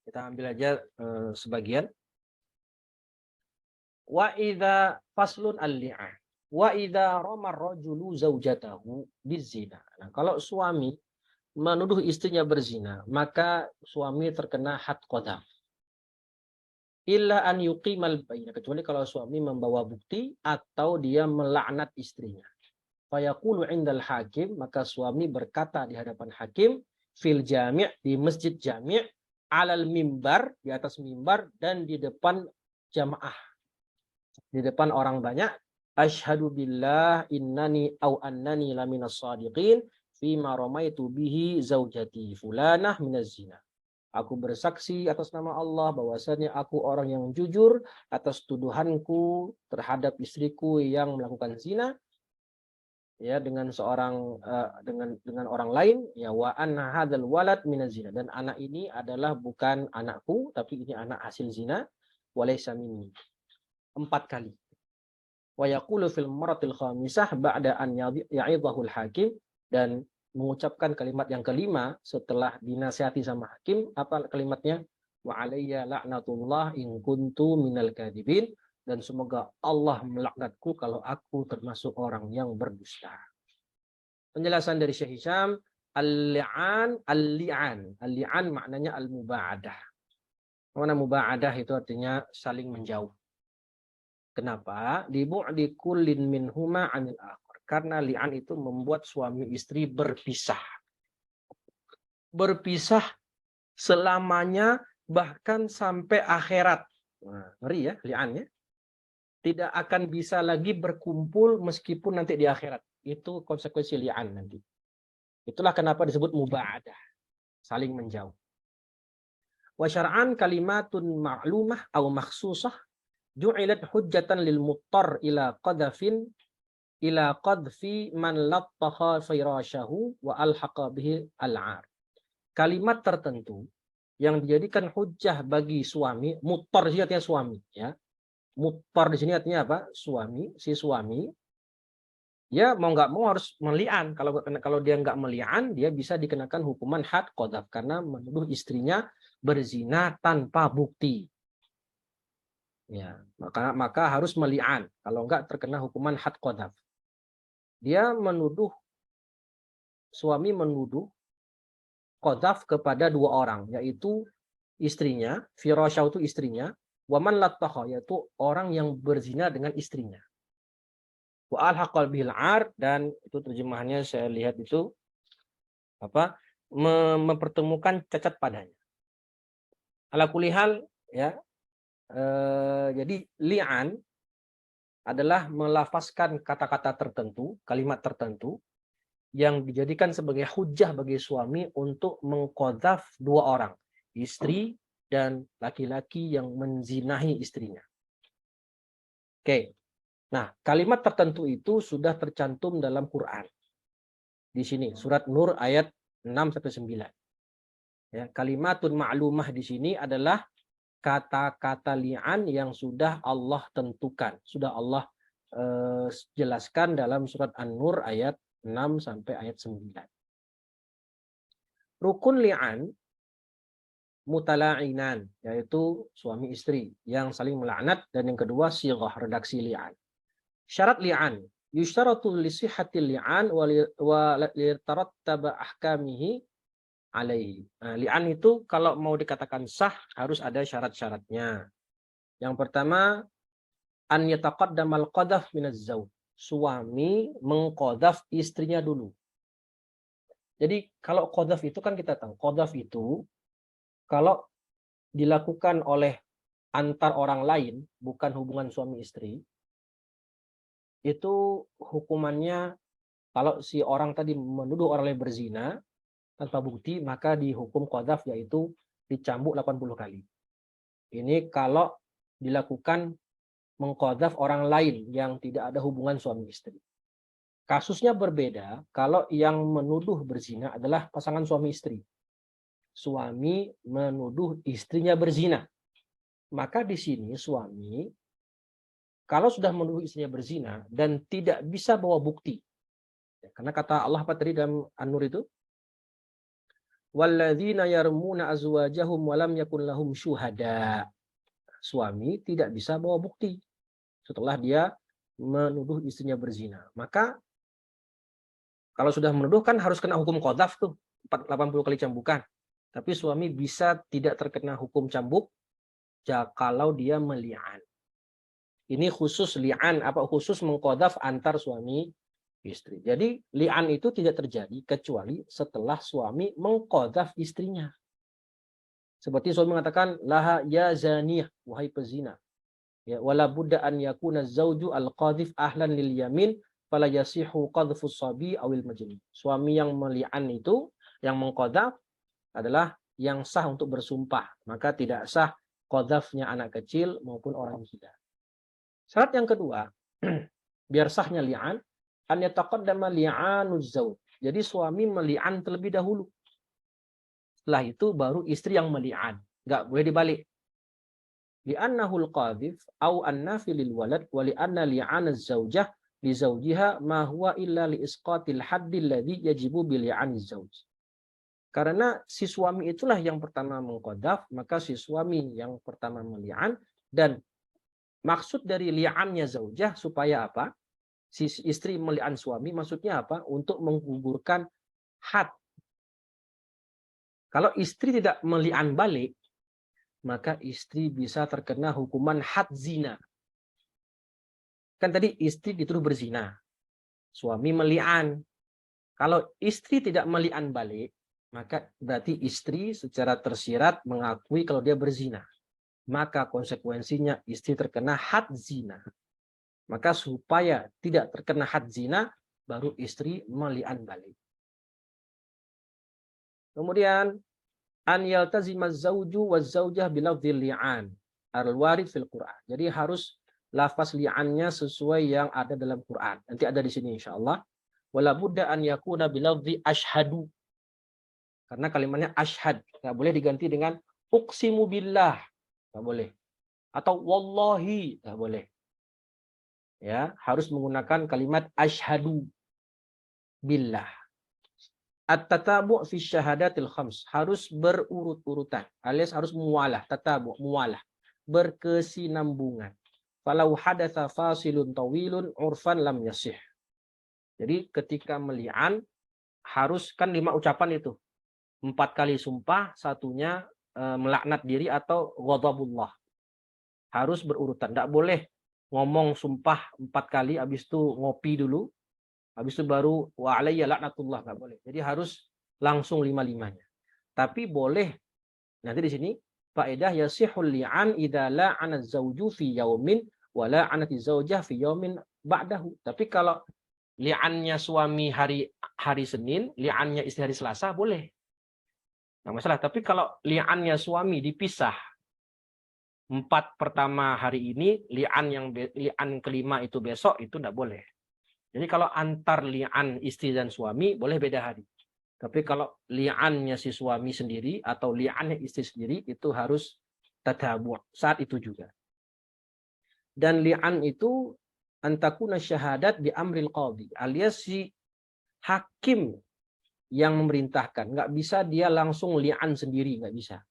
Kita ambil aja sebagian. Wa idza faslun al-li'an. Wa idza ramar rajulu zaujatahu bizina. Nah, kalau suami menuduh istrinya berzina, maka suami terkena had qadzaf. Illa an yuqimal bayyinah, kecuali kalau suami membawa bukti atau dia melaknat istrinya. Fayaqulu indal hakim, maka suami berkata di hadapan hakim fil jami' di masjid jami' alal mimbar, di atas mimbar dan di depan jamaah, di depan orang banyak, asyhadu billah innani au annani laminas shadiqin fima ramaitu bihi zaujati fulanah minaz zina. Aku bersaksi atas nama Allah bahwasanya aku orang yang jujur atas tuduhanku terhadap istriku yang melakukan zina ya dengan seorang dengan orang lain, ya wa anna hadzal walad minaz zina, dan anak ini adalah bukan anakku tapi ini anak hasil zina, walaysa minni. 4 kali. Wa yaqulu fil maratil khamisah ba'da an ya'idhahu al-hakim, dan mengucapkan kalimat yang kelima setelah dinasihati sama hakim. Apa kalimatnya? Wa alayya la'natullah in kuntu minal kadhibin, dan semoga Allah melaknatku kalau aku termasuk orang yang berdusta. Penjelasan dari Syekh Hisham, al-li'an maknanya al-muba'adah. Mana muba'adah itu artinya saling menjauh. Kenapa? Di bu'di kullin minhuma 'anil akhar. Karena li'an itu membuat suami istri berpisah. Berpisah selamanya, bahkan sampai akhirat. Nah, ngeri ya li'annya. Tidak akan bisa lagi berkumpul meskipun nanti di akhirat. Itu konsekuensi li'an nanti. Itulah kenapa disebut muba'adah, saling menjauh. Wa syar'an kalimatun ma'lumah atau makhsusah ju'ilat hujjatan lil muttar ila qadfi man lattaha firasyahu wa alhaqa bihi al-'ar. Kalimat tertentu yang dijadikan hujjah bagi suami, muttar di sini artinya suami ya. Muttar di sini artinya apa? Suami, si suami ya mau nggak mau harus meli'an. Kalau dia nggak meli'an, dia bisa dikenakan hukuman had qadzaf karena menuduh istrinya berzina tanpa bukti. Ya, maka harus meli'an. Kalau nggak terkena hukuman had qadzaf. Dia suami menuduh qadzaf kepada 2 orang, yaitu istrinya, firasyahu itu istrinya, waman lattaha, yaitu orang yang berzina dengan istrinya. Wa alhaqal bihil 'ar, dan itu terjemahannya saya lihat itu apa? Mempertemukan cacat padanya. Ala kulli hal ya, jadi li'an adalah melafazkan kata-kata tertentu, kalimat tertentu yang dijadikan sebagai hujah bagi suami untuk mengqadzaf 2 orang, istri dan laki-laki yang menzinahi istrinya. Oke. Nah, kalimat tertentu itu sudah tercantum dalam Quran. Di sini surat Nur ayat 6 sampai 9. Ya, kalimatun ma'lumah di sini adalah kata-kata li'an yang sudah Allah tentukan, sudah Allah jelaskan dalam surat An-Nur ayat 6 sampai ayat 9. Rukun li'an mutala'inan, yaitu suami istri yang saling melaknat, dan yang kedua sighah, redaksi li'an. Syarat li'an, yusyaratu li sihhatil li'an wa litarattaba ahkamihi alaihi. Nah, li'an itu kalau mau dikatakan sah harus ada syarat-syaratnya. Yang pertama, an yataqaddamal qadzaf minaz zauj. Suami mengqadzaf istrinya dulu. Jadi kalau qadzaf itu kan kita tahu, qadzaf itu kalau dilakukan oleh antar orang lain, bukan hubungan suami istri, itu hukumannya, kalau si orang tadi menuduh orang lain berzina tanpa bukti, maka dihukum qadzaf, yaitu dicambuk 80 kali. Ini kalau dilakukan mengqadzaf orang lain yang tidak ada hubungan suami istri. Kasusnya berbeda kalau yang menuduh berzina adalah pasangan suami istri. Suami menuduh istrinya berzina. Maka di sini suami kalau sudah menuduh istrinya berzina dan tidak bisa bawa bukti. Karena kata Allah apa tadi dalam An-Nur itu? Walladzina yarmuna azwajahum wa lam yakun lahum syuhada. Suami tidak bisa bawa bukti setelah dia menuduh istrinya berzina. Maka kalau sudah menuduh kan harus kena hukum qadzaf tuh, 80 kali cambukan. Tapi suami bisa tidak terkena hukum cambuk kalau dia meli'an. Ini khusus li'an, khusus mengqadzaf antar suami istri. Jadi li'an itu tidak terjadi kecuali setelah suami mengqadzaf istrinya. Seperti suami mengatakan laha ya zaniyah, wahai pezina. Ya, wala budda an yakuna zauju al-qadhif ahlan lil yamin fala yasihu qadhfus sabi awil majnun. Suami yang meli'an itu, yang mengqadzaf adalah yang sah untuk bersumpah, maka tidak sah qadzafnya anak kecil maupun orang gila. Syarat yang kedua, biar sahnya li'an, an yataqaddama li'anuz zauj. Jadi suami meli'an terlebih dahulu. Setelah itu baru istri yang meli'an. Enggak boleh dibalik. Li'annahul qadhif au annafi lil walad wa li'anna li'anaz zaujah li zaujiha ma huwa illa li isqatil haddi alladhi yajibu bi li'aniz zauj. Karena si suami itulah yang pertama mengqadzaf, maka si suami yang pertama meli'an, dan maksud dari li'annya zaujah supaya apa? Si istri meli'an suami maksudnya apa? Untuk menggugurkan had. Kalau istri tidak meli'an balik, maka istri bisa terkena hukuman had zina. Kan tadi istri dituduh berzina, suami meli'an. Kalau istri tidak meli'an balik, maka berarti istri secara tersirat mengakui kalau dia berzina. Maka konsekuensinya istri terkena had zina. Maka supaya tidak terkena had zina, baru istri meli'an balik. Kemudian an yaltazimaz zauju waz zaujah bilafdzil li'an al-warid fil Qur'an. Jadi harus lafaz li'annya sesuai yang ada dalam Quran. Nanti ada di sini insyaallah. Wala budda an yakuna bilafdzi asyhadu. Karena kalimatnya asyhad, enggak boleh diganti dengan uqsimu billah, enggak boleh. Atau wallahi, enggak boleh. Ya, harus menggunakan kalimat asyhadu billah. At-tatabu' fi syahadatil khams, harus berurut-urutan, alias harus muwalah, tatabu', muwalah, berkesinambungan. Falau hadatsa fasilun tawilun urfan lam yasih. Jadi ketika meli'an harus kan 5 ucapan itu. 4 kali sumpah, satunya melaknat diri atau ghadabullah. Harus berurutan, enggak boleh ngomong sumpah 4 kali habis itu ngopi dulu. Habis itu baru wa alayya laknatullah, enggak boleh. Jadi harus langsung 5-5-nya. Tapi boleh nanti di sini faedah yasihul li'an idza la'ana az-zawju fi yaumin wa la'anati zaujah fi yaumin ba'dahu. Tapi kalau li'annya suami hari Senin, li'annya istri hari Selasa boleh. Nah, masalah. Tapi kalau li'annya suami dipisah 4 pertama hari ini, li'an kelima itu besok, itu enggak boleh. Jadi kalau antar li'an istri dan suami boleh beda hari. Tapi kalau li'annya si suami sendiri atau li'annya istri sendiri itu harus tatabu' saat itu juga. Dan li'an itu antakuna syahadat bi amril qadhi, alias si hakim yang memerintahkan. Nggak bisa dia langsung li'an sendiri, nggak bisa.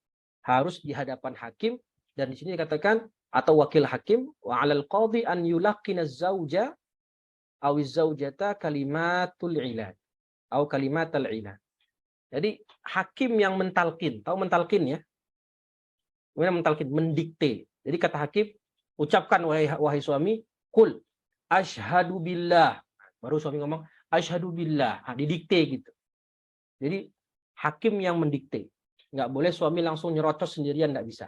Harus di hadapan hakim, dan di sini dikatakan atau wakil hakim wa 'alal qadhi an yulaqqina az-zauja awiz zaujata kalimatul ilad atau kalimatul ilad. Jadi hakim yang mentalkin, tahu mentalkin ya? Kemudian mentalkin, mendikte. Jadi kata hakim, ucapkan wahai suami, kul asyhadu billah. Baru suami ngomong asyhadu billah, didikte gitu. Jadi hakim yang mendikte. Nggak boleh suami langsung nyerocos sendirian, nggak bisa.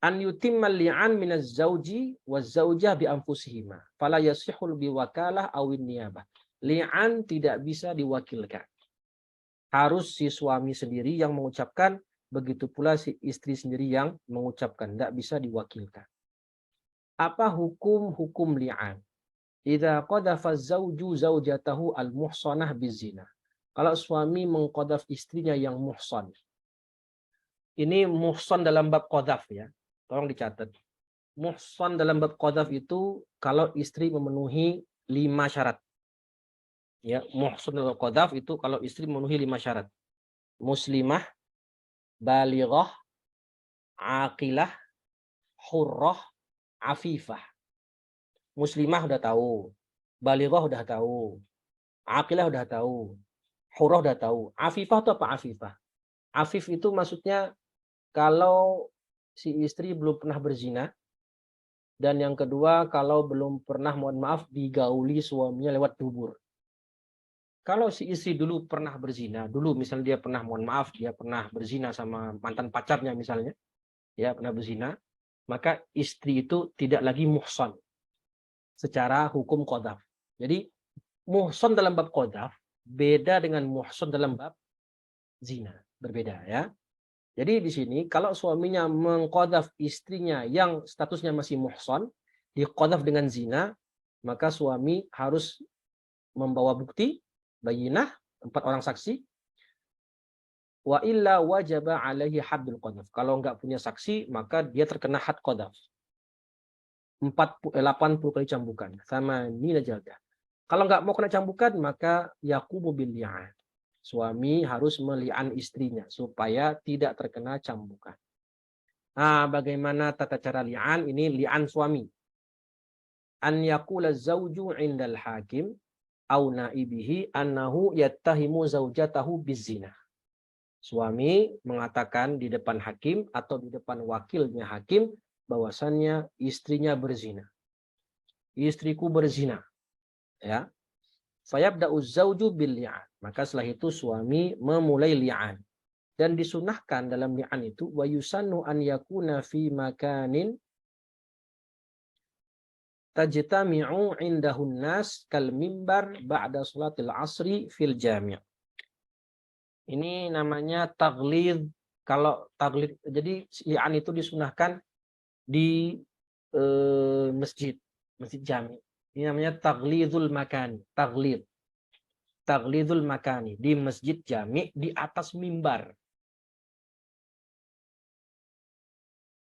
An yutimmal li'an minaz zauji waz zaujah bi anfusihima fala yasihul biwakalah awin niyabah. Li'an tidak bisa diwakilkan. Harus si suami sendiri yang mengucapkan, begitu pula si istri sendiri yang mengucapkan, tidak bisa diwakilkan. Apa hukum li'an? Idza qadhafa zauju zaujatahu al-muhsanah bizina. Kalau suami mengqadhaf istrinya yang muhsan. Ini muhsan dalam bab qadhaf ya. Tolong dicatat. Muhsan dalam bab qadhaf itu kalau istri memenuhi 5 syarat. Ya, muhsan dalam qadhaf itu kalau istri memenuhi 5 syarat. muslimah, balighah, aqilah, hurrah, afifah. Muslimah udah tahu, balighah udah tahu, aqilah udah tahu, hurrah udah tahu. Afifah itu apa afifah? Afif itu maksudnya kalau si istri belum pernah berzina, dan yang kedua kalau belum pernah, mohon maaf, digauli suaminya lewat dubur. Kalau si istri dulu pernah berzina, dulu misalnya dia pernah, mohon maaf, dia pernah berzina sama mantan pacarnya misalnya, ya pernah berzina, maka istri itu tidak lagi muhsan secara hukum qadhaf. Jadi muhsan dalam bab qadhaf beda dengan muhsan dalam bab zina, berbeda ya. Jadi di sini kalau suaminya mengqadhaf istrinya yang statusnya masih muhsan, diqadhaf dengan zina, maka suami harus membawa bukti, bayinah, 4 orang saksi, wa illa wajaba alaihi haddul qadhaf. Kalau enggak punya saksi, maka dia terkena had qadhaf. 80 kali cambukan. Sama nila jaldah. Kalau enggak mau kena cambukan, maka yaqumu bil li'an. Suami harus meli'an istrinya supaya tidak terkena cambukan. Nah, bagaimana tata cara li'an? Ini li'an suami. An yaqula zawju 'indal hakim au naibihi annahu yattahimu zaujatahu bizina. Suami mengatakan di depan hakim atau di depan wakilnya hakim bahwasannya istrinya berzina. Istriku berzina. Ya. Fayabda'u zauju bil li'an. Maka setelah itu suami memulai li'an. Dan disunahkan dalam li'an itu wa yusannu an yakuna fi makanin tajtami'u indahun nas kal mimbar ba'da salatil asri fil jami'. Ini namanya taglid. Kalau taglid, jadi li'an itu disunahkan di masjid jami. Ini namanya taglidul makani, taglidul makani di masjid jami di atas mimbar.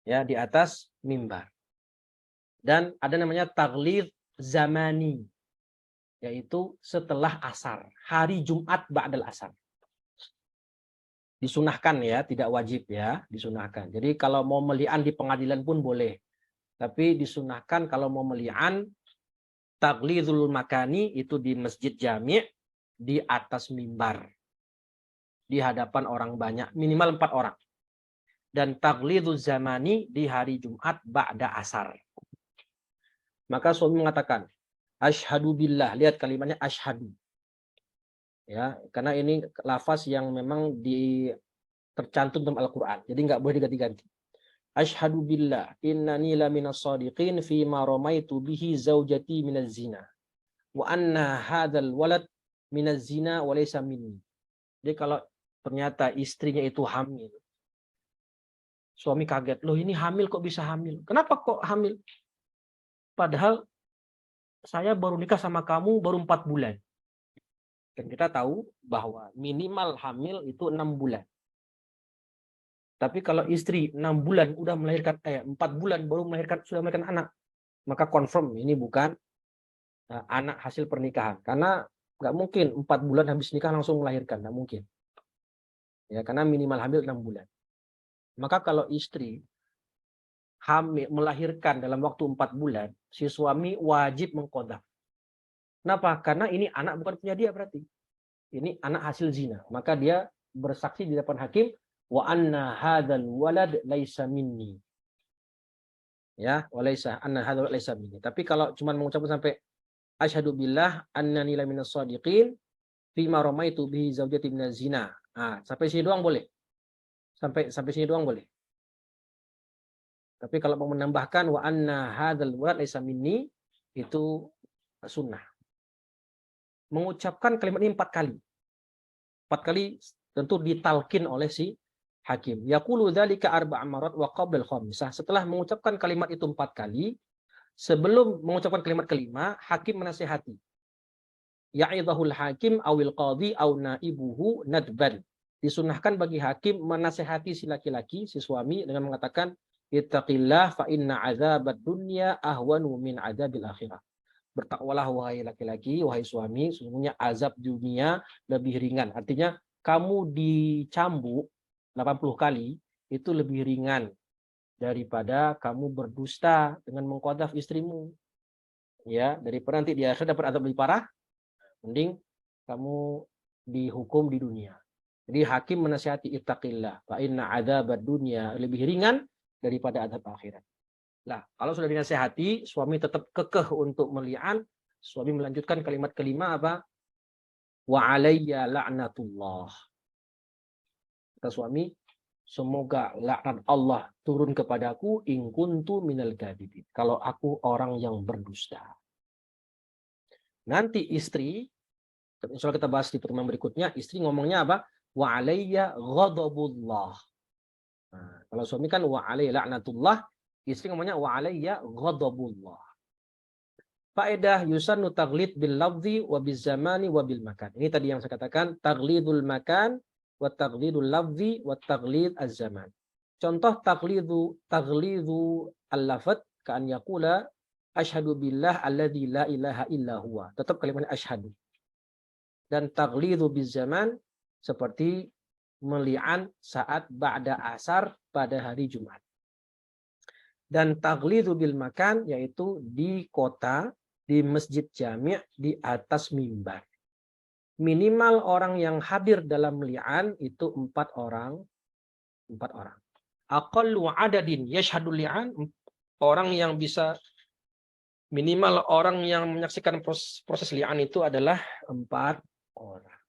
Ya, di atas mimbar. Dan ada namanya taglid zamani, yaitu setelah asar, hari Jumat ba'dal asar. Disunahkan ya, tidak wajib ya, disunahkan. Jadi kalau mau meli'an di pengadilan pun boleh. Tapi disunahkan kalau mau meli'an taglidul makani itu di masjid jami' di atas mimbar. Di hadapan orang banyak, minimal 4 orang. Dan taglidul zamani di hari Jumat ba'da asar. Maka suami mengatakan, asyhadu billah, lihat kalimatnya asyhadu. Ya, karena ini lafaz yang memang tercantum dalam Al-Qur'an. Jadi enggak boleh diganti-ganti. Asyhadu billah innani laminas shadiqin fi ma ramaitu bihi zaujati minaz zina. Wa anna hadzal walad minaz zina wa laysa minni. Jadi kalau ternyata istrinya itu hamil. Suami kaget, "Loh ini hamil kok bisa hamil? Kenapa kok hamil? Padahal saya baru nikah sama kamu baru 4 bulan." Dan kita tahu bahwa minimal hamil itu 6 bulan. Tapi kalau istri 6 bulan udah melahirkan, 4 bulan baru sudah melahirkan anak, maka confirm ini bukan anak hasil pernikahan. Karena nggak mungkin 4 bulan habis nikah langsung melahirkan, nggak mungkin. Ya, karena minimal hamil 6 bulan. Maka kalau istri hamil melahirkan dalam waktu 4 bulan, si suami wajib mengqadhaf. Kenapa? Karena ini anak bukan punya dia berarti. Ini anak hasil zina. Maka dia bersaksi di depan hakim, wa anna hadzal walad laisa minni. Ya, walaisa anna hadzal laisa minni. Tapi kalau cuma mengucapkan sampai asyhadu billah annani laminas shadiqin fi ma ramaitu bihi zaujati minaz zina. Nah, sampai sini doang boleh. Sampai sini doang boleh. Tapi kalau mau menambahkan wa anna hadzal walad laisa minni, itu sunnah. Mengucapkan kalimat ini 4 kali. 4 kali tentu ditalkin oleh si hakim. Yaqulu dzalika arba'a marat wa qabla al-khamisah. Setelah mengucapkan kalimat itu 4 kali, sebelum mengucapkan kalimat kelima, hakim menasihati. Ya'idhahul hakim awil qadhi aw naibuhu nadban. Disunahkan bagi hakim menasihati si laki-laki, si suami dengan mengatakan ittaqillah fa inna 'adzabad dunya ahwanu min 'adzabil akhirah. Bertakwalah wahai laki-laki, wahai suami, sesungguhnya azab dunia lebih ringan. Artinya kamu dicambuk 80 kali itu lebih ringan daripada kamu berdusta dengan mengqadzaf istrimu. Ya, daripada nanti di akhirat dapat azab lebih parah, mending kamu dihukum di dunia. Jadi hakim menasihati ittaqillah, fa inna adzabad dunya lebih ringan daripada azab akhirat. Nah, kalau sudah dinasihati, suami tetap kekeh untuk meli'an, suami melanjutkan kalimat kelima apa? Wa alayya la'natullah. Kata suami, semoga laknat Allah turun kepadaku in kuntu minal kadhibin. Kalau aku orang yang berdusta. Nanti istri, insya Allah kita bahas di pertemuan berikutnya, istri ngomongnya apa? Wa alayya ghadabullah. Nah, kalau suami kan wa alayya la'natullah, istri ngomongnya wa alayya ghadabullah. Faedah yusannu taghlid bil lafzi wa bil zamani wa bil makan. Ini tadi yang saya katakan, taghlidul makan wa taghlidul lafzi wa taghlid az-zaman. Contoh taghlidu al-lafz ka'an yaqula asyhadu billah alladzi la ilaha illa huwa. Tetap kalimatnya asyhadu. Dan taghlidu bil zaman seperti meli'an saat ba'da asar pada hari Jumat. Dan taghlidu bil makan yaitu di kota, di masjid jami' di atas mimbar. Minimal orang yang hadir dalam li'an itu 4 orang. 4 orang. Aqallu adadin yashhadu li'an, orang yang bisa, minimal orang yang menyaksikan proses li'an itu adalah 4 orang.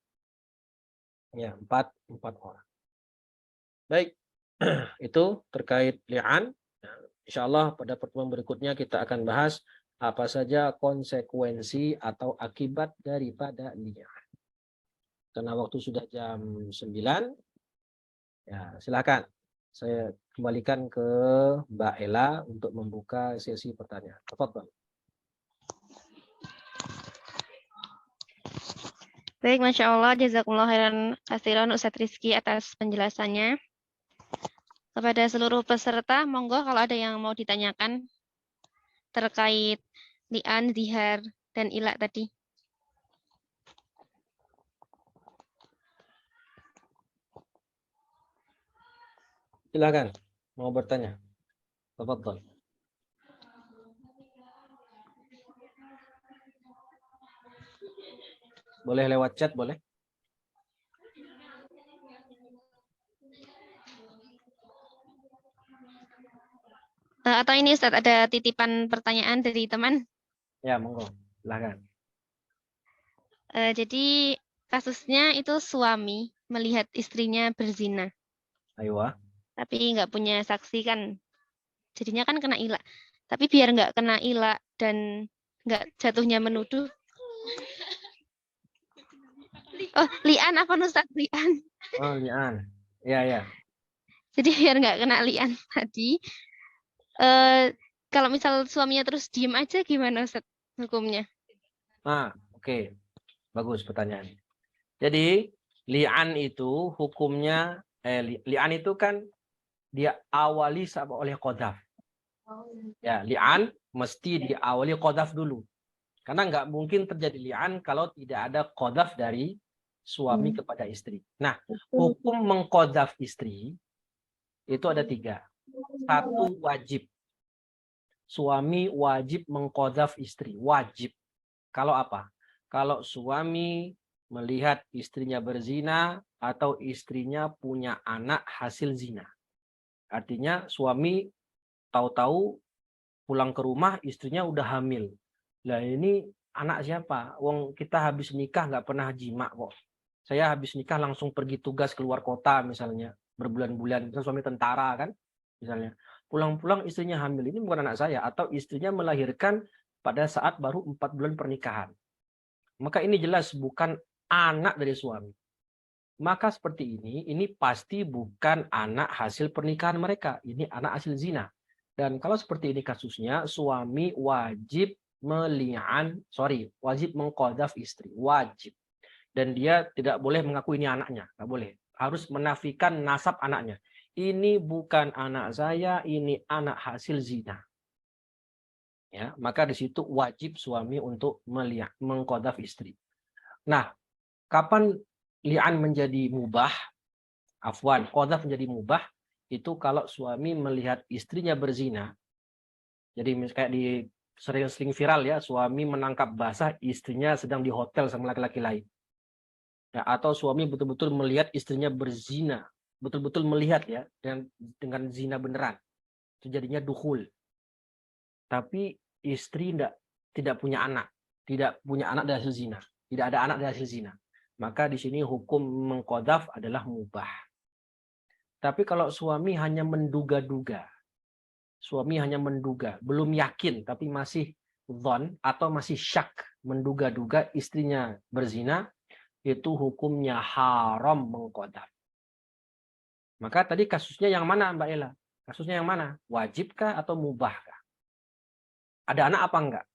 Ya, 4 orang. Baik. Itu terkait li'an. Insya Allah pada pertemuan berikutnya kita akan bahas apa saja konsekuensi atau akibat daripada li'an. Karena waktu sudah jam 9, ya silakan. Saya kembalikan ke Mbak Ella untuk membuka sesi pertanyaan. Tafadhol. Baik, Masya Allah, jazakumullah khairan katsiran Ustadz Rizky atas penjelasannya. Kepada seluruh peserta, monggo kalau ada yang mau ditanyakan terkait li'an, zihar, dan ilak tadi. Silakan, mau bertanya. Tafadhol. Boleh lewat chat, boleh? Atau ini Ustadz, ada titipan pertanyaan dari teman. Ya, monggo. Silakan. Jadi kasusnya itu suami melihat istrinya berzina. Ayo. Tapi nggak punya saksi kan. Jadinya kan kena ilak. Tapi biar nggak kena ilak dan nggak jatuhnya menuduh. Oh, li'an apa Ustadz? Li'an. Oh, li'an. Ya, ya. Jadi biar nggak kena li'an tadi. Kalau misal suaminya terus diem aja gimana Ustadz hukumnya? Oke. Bagus pertanyaan. Jadi li'an itu hukumnya, li'an itu kan dia awali oleh qadzaf. Ya, li'an mesti diawali qadzaf dulu. Karena nggak mungkin terjadi li'an kalau tidak ada qadzaf dari suami kepada istri. Nah, hukum mengqadzaf istri itu ada 3. 1, wajib. Suami wajib mengqadzaf istri. Wajib. Kalau apa? Kalau suami melihat istrinya berzina atau istrinya punya anak hasil zina. Artinya suami tahu-tahu pulang ke rumah istrinya udah hamil. Lah ini anak siapa? Wong kita habis nikah nggak pernah jima kok. Saya habis nikah langsung pergi tugas keluar kota misalnya. Berbulan-bulan. Misalnya suami tentara kan. Misalnya. Pulang-pulang istrinya hamil. Ini bukan anak saya. Atau istrinya melahirkan pada saat baru 4 bulan pernikahan. Maka ini jelas bukan anak dari suami. Maka seperti ini pasti bukan anak hasil pernikahan mereka. Ini anak hasil zina. Dan kalau seperti ini kasusnya, suami wajib wajib mengqadzaf istri. Wajib. Dan dia tidak boleh mengaku ini anaknya. Nggak boleh. Harus menafikan nasab anaknya. Ini bukan anak saya, ini anak hasil zina. Ya, maka di situ wajib suami untuk mengqadzaf istri. Nah, kapan li'an menjadi mubah, afwan, qadzaf menjadi mubah, itu kalau suami melihat istrinya berzina. Jadi kayak di sering viral ya, suami menangkap basah istrinya sedang di hotel sama laki-laki lain. Ya, atau suami betul-betul melihat istrinya berzina, betul-betul melihat ya, dengan zina beneran. Itu jadinya dukhul. Tapi istri tidak punya anak, tidak punya anak dari hasil zina, tidak ada anak dari hasil zina. Maka di sini hukum mengqadzaf adalah mubah. Tapi kalau suami hanya menduga-duga, belum yakin tapi masih dhon atau masih syak, menduga-duga istrinya berzina, itu hukumnya haram mengqadzaf. Maka tadi kasusnya yang mana Mbak Ella? Kasusnya yang mana? Wajibkah atau mubahkah? Ada anak apa enggak?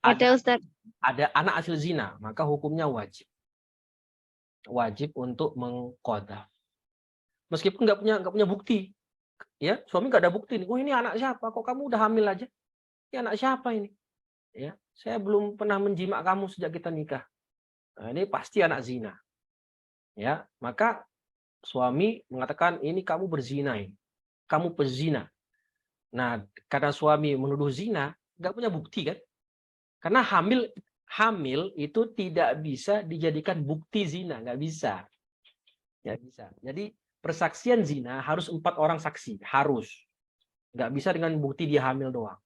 Ada Ustaz. Ada anak hasil zina, maka hukumnya wajib. Wajib untuk mengqadzaf. Meskipun nggak punya bukti. Ya, suami nggak ada bukti nih. Oh, ini anak siapa? Kok kamu udah hamil aja? Ini anak siapa ini? Ya, saya belum pernah menjimak kamu sejak kita nikah. Nah, ini pasti anak zina. Ya, maka suami mengatakan ini kamu berzina ini. Kamu pezina. Nah, karena suami menuduh zina, nggak punya bukti kan? Karena hamil itu tidak bisa dijadikan bukti zina, nggak bisa. Nggak bisa. Jadi persaksian zina harus 4 orang saksi, harus. Nggak bisa dengan bukti dia hamil doang.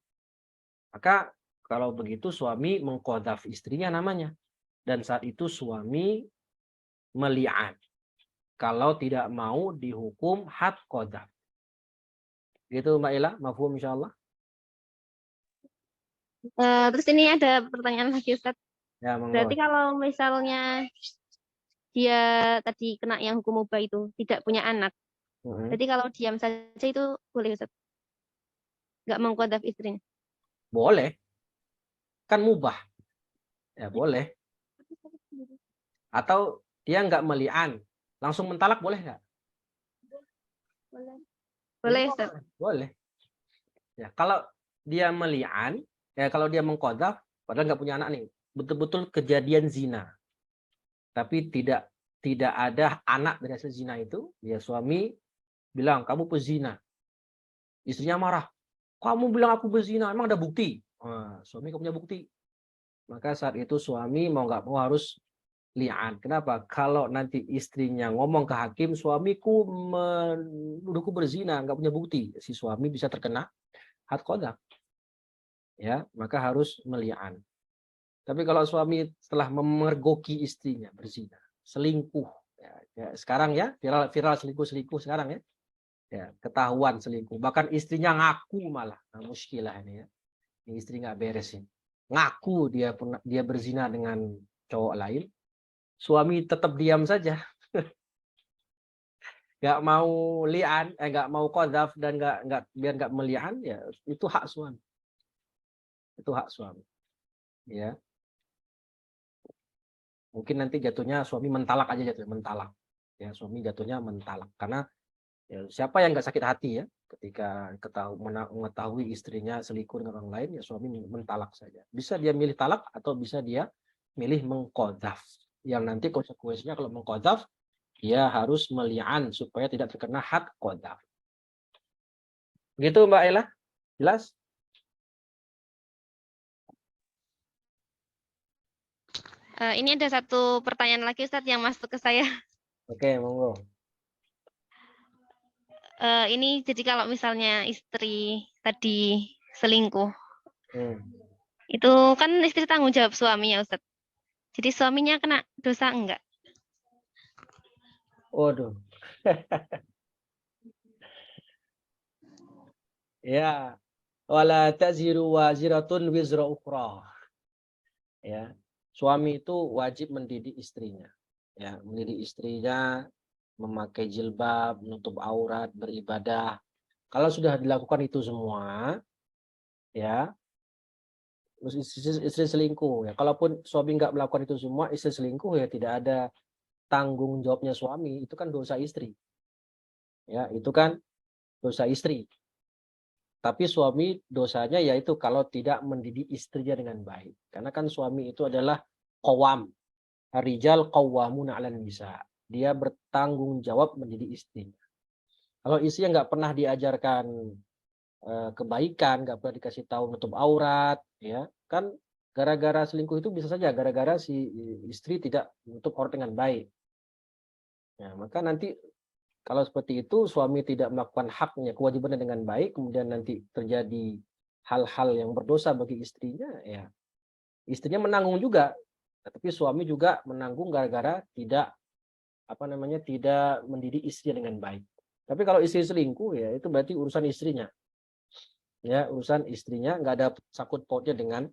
Maka kalau begitu suami mengqadzaf istrinya namanya. Dan saat itu suami meli'an. Kalau tidak mau dihukum had qadzaf. Gitu Mbak Ella, mafhum insyaallah. Terus ini ada pertanyaan lagi Ustaz. Ya, monggo. Berarti kalau misalnya dia tadi kena yang hukum mubah itu tidak punya anak, berarti kalau diam saja itu boleh Ustaz? Nggak mengqadzaf istrinya? Boleh. Kan mubah. Ya boleh. Atau dia nggak meli'an, langsung mentalak boleh nggak? Boleh Ustaz. Boleh. Ya, kalau dia meli'an, kalau dia mengqadzaf, padahal nggak punya anak nih, betul-betul kejadian zina, tapi tidak ada anak dari hasil zina itu, ya suami bilang kamu pezina, istrinya marah, kamu bilang aku berzina, emang ada bukti? Nah, suami nggak punya bukti, maka saat itu suami mau nggak mau harus li'an. Kenapa? Kalau nanti istrinya ngomong ke hakim, suamiku menuduhku berzina, nggak punya bukti, si suami bisa terkena had qadzaf. Ya, maka harus meli'an. Tapi kalau suami setelah memergoki istrinya berzina, selingkuh, ya sekarang ya viral selingkuh sekarang ya, ketahuan selingkuh, bahkan istrinya ngaku malah, nah, muskilah ini ya, ini istri nggak beres ini, ngaku dia berzina dengan cowok lain, suami tetap diam saja, nggak mau li'an, nggak mau qadzaf dan biar nggak meli'an, ya itu hak suami, ya. Mungkin nanti jatuhnya suami mentalak aja jatuhnya, mentalak. Ya, suami jatuhnya mentalak. Karena ya, siapa yang nggak sakit hati ya ketika mengetahui istrinya selingkuh dengan orang lain, ya suami mentalak saja. Bisa dia milih talak atau bisa dia milih mengqadzaf. Yang nanti konsekuensinya kalau mengqadzaf, dia harus meli'an supaya tidak terkena had qadzaf. Begitu Mbak Ella? Jelas? Ini ada satu pertanyaan lagi Ustaz yang masuk ke saya. Oke, monggo. Ini jadi kalau misalnya istri tadi selingkuh, itu kan istri tanggung jawab suami ya Ustaz. Jadi suaminya kena dosa enggak? Waduh. Ya, wala taziru waziratun wizra ukhra. Ya, suami itu wajib mendidik istrinya, ya, mendidik istrinya memakai jilbab, menutup aurat, beribadah. Kalau sudah dilakukan itu semua, ya, istri selingkuh, ya, kalaupun suami nggak melakukan itu semua, istri selingkuh, ya tidak ada tanggung jawabnya suami, itu kan dosa istri, ya, itu kan dosa istri. Tapi suami dosanya yaitu kalau tidak mendidik istrinya dengan baik, karena kan suami itu adalah qawam, Ar-rijal qawwamuna 'alan nisa. Dia bertanggung jawab menjadi istri. Kalau istri yang nggak pernah diajarkan kebaikan, nggak pernah dikasih tahu nutup aurat, ya kan gara-gara selingkuh itu bisa saja gara-gara si istri tidak menutup aurat dengan baik. Nah, maka nanti kalau seperti itu suami tidak melakukan haknya, kewajibannya dengan baik, kemudian nanti terjadi hal-hal yang berdosa bagi istrinya, ya istrinya menanggung juga, tapi suami juga menanggung gara-gara tidak tidak mendidik istrinya dengan baik. Tapi kalau istri selingkuh ya itu berarti urusan istrinya. Ya, urusan istrinya nggak ada sakut pautnya dengan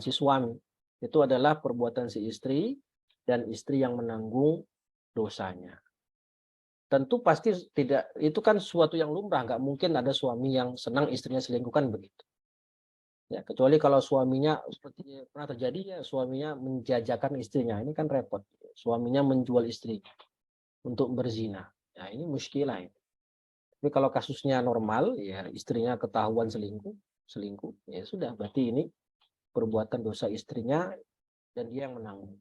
si suami. Itu adalah perbuatan si istri dan istri yang menanggung dosanya. Tentu pasti tidak, itu kan suatu yang lumrah, nggak mungkin ada suami yang senang istrinya selingkuh kan begitu. Ya, kecuali kalau suaminya seperti pernah terjadi ya suaminya menjajakan istrinya, ini kan repot. Suaminya menjual istrinya untuk berzina. Nah, ini muskilah. Tapi kalau kasusnya normal, ya istrinya ketahuan selingkuh, ya sudah, berarti ini perbuatan dosa istrinya dan dia yang menanggung.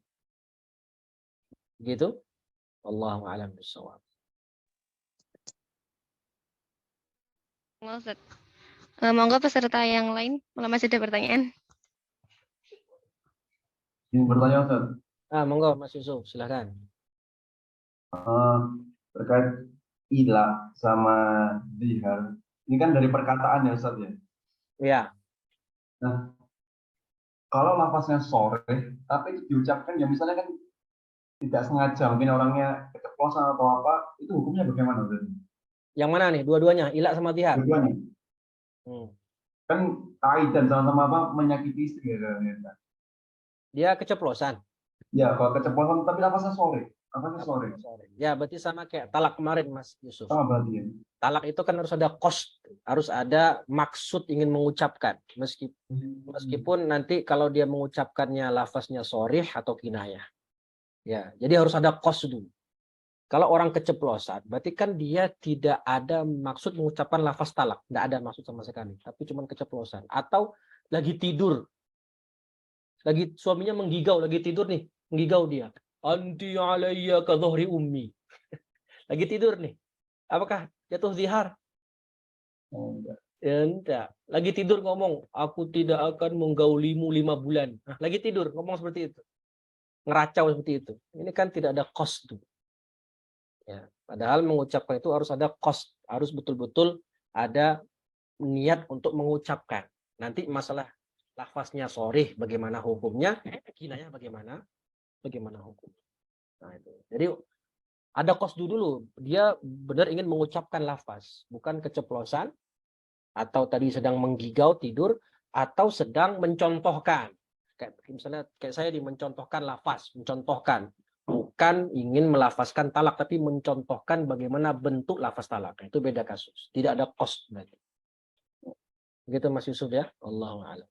Gitu? Wallahu a'lam bishawab. Monggo peserta yang lain, kalau masih ada pertanyaan. Ingin bertanya, Ustaz. Monggo Mas Yusuf, silakan. Terkait ila sama zihar. Ini kan dari perkataan ya, Ustaz ya? Iya. Nah, kalau lafaznya sore, tapi diucapkan ya misalnya kan tidak sengaja, mungkin orangnya keceplosan atau apa, itu hukumnya bagaimana, Ustaz? Yang mana nih? Dua-duanya, ila sama zihar? Dua-duanya. Hmm. Kan kaitan sama-sama apa menyakiti istri ya. Dia keceplosan. Ya, kalau keceplosan tapi lafaznya sore. Lafaznya sore. Ya, berarti sama kayak talak kemarin Mas Yusuf. Sama berarti ya. Talak itu kan harus ada qasd, harus ada maksud ingin mengucapkan. Meskipun nanti kalau dia mengucapkannya lafaznya sharih atau kinayah. Ya, jadi harus ada qasd dulu. Kalau orang keceplosan, berarti kan dia tidak ada maksud mengucapkan lafaz talak, tidak ada maksud sama sekali, tapi cuma keceplosan. Atau lagi tidur, lagi suaminya menggigau, lagi tidur nih, menggigau dia. Anti alayya ka dhuhri ummi. Lagi tidur nih. Apakah jatuh zihar? Ya, enggak. Lagi tidur ngomong, aku tidak akan menggaulimu 5 bulan. Nah, lagi tidur ngomong seperti itu. Ngeracau seperti itu. Ini kan tidak ada qasd. Ya, padahal mengucapkan itu harus ada qasd, harus betul-betul ada niat untuk mengucapkan. Nanti masalah lafaznya sharih bagaimana hukumnya, kinayah bagaimana hukum. Nah, itu. Jadi ada qasd dulu, dia benar ingin mengucapkan lafaz, bukan keceplosan atau tadi sedang menggigau tidur atau sedang mencontohkan. Kayak misalnya kayak saya mencontohkan lafaz, mencontohkan. Bukan ingin melafazkan talak, tapi mencontohkan bagaimana bentuk lafaz talak. Itu beda kasus. Tidak ada qasd berarti. Begitu Mas Yusuf ya. Allahu a'lam.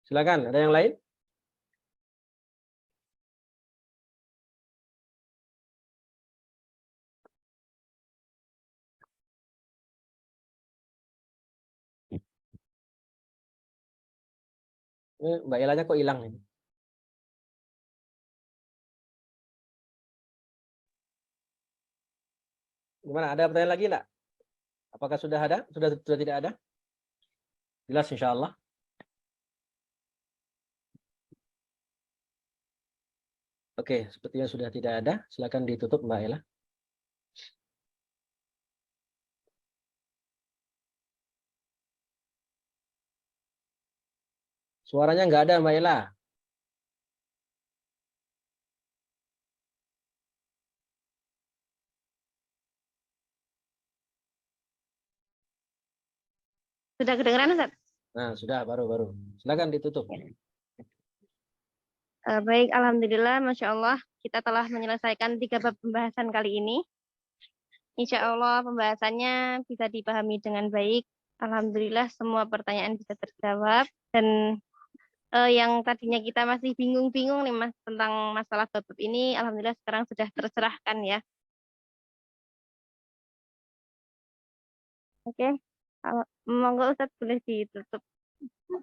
Silakan, ada yang lain? Mbak Elanya kok hilang ini? Gimana? Ada pertanyaan lagi enggak? Apakah sudah ada? Sudah tidak ada? Jelas insya Allah. Oke, sepertinya sudah tidak ada. Silakan ditutup Mbak Ella. Suaranya nggak ada Mbak Ella. Sudah kedengeran, Ustaz? Nah, sudah baru. Silakan ditutup. Baik, alhamdulillah, masya Allah, kita telah menyelesaikan 3 bab pembahasan kali ini. Insya Allah pembahasannya bisa dipahami dengan baik. Alhamdulillah semua pertanyaan bisa terjawab dan yang tadinya kita masih bingung-bingung nih Mas tentang masalah bab ini, alhamdulillah sekarang sudah tercerahkan ya. Oke, monggo Ustaz boleh ditutup